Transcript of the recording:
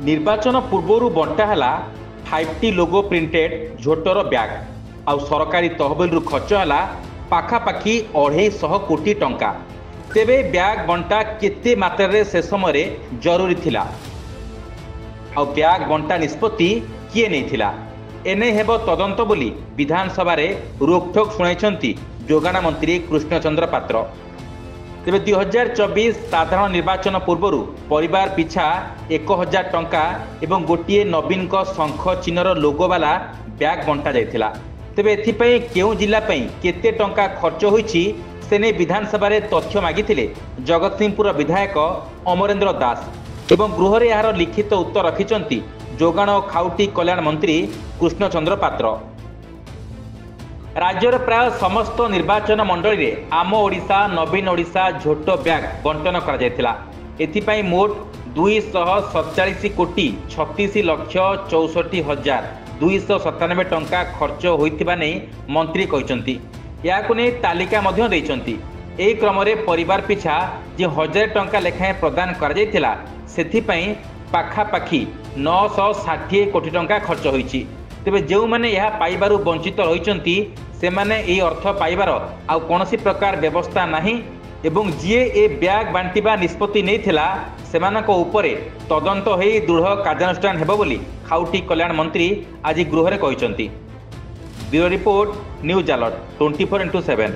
निर्वाचन पूर्व बंटा है 5टी लोगो प्रिंटेड झोटर ब्याग आउ सरकारी तहबिल खर्च है पाखापाखि 250 कोटी टंका। तेबे ब्याग बंटा केते मात्रा से समय जरूरी थिला आउ ब्याग बंटा निष्पत्ति किए नहीं थिला एने हेब तदंत बोली विधानसभा रोकठोक शुणाई जोगाण मंत्री कृष्णचंद्र पात्र। तेबे 2024 साधारण निर्वाचन पूर्व परिवार पिछा 1000 टंका एवं गोटे नवीन शंख चिन्हर लोगो वाला ब्याग बंटा जाइथिला। तेबे एथिपई केउ जिला पई केते टंका खर्च होईछि सेने विधानसभा तथ्य मागिथिले जगतसिंहपुर विधायक अमरेंद्र दास एवं गृह यार लिखित उत्तर रखिचंती जोगाण और खाउटी कल्याण मंत्री कृष्णचंद्र पात्र। राज्यर प्राय समस्त निर्वाचन मंडल में आम ओडिशा नवीन ओडिशा झोट ब्याग बंटन कर मोट 247 कोटी 36 लक्ष 64 हजार 297 टंका खर्च होइथिबा नै मंत्री कहते। याकु नै तालिका मध्य दैछंती। एही क्रम रे परिवार पिछा जे 1000 टंका लेखाएं प्रदान कर जायतिला सेथिपई पाखापाखि 960 कोटी टंका खर्च होईछि। तेबे जो माने यह पाइबारु वंचित रहिचंती से माने ए अर्थ पाइबार आ कोनोसी प्रकार व्यवस्था नाही एवं जीए ए ब्याग बांटिबा निष्पत्ति नैथिला सेमानक उपरे तदंत होई दृढ़ कार्यानुष्ठान हेबो बोली खाउटी कल्याण मंत्री आज गृह रे कहिसंती। Bureau report news alert 24x7।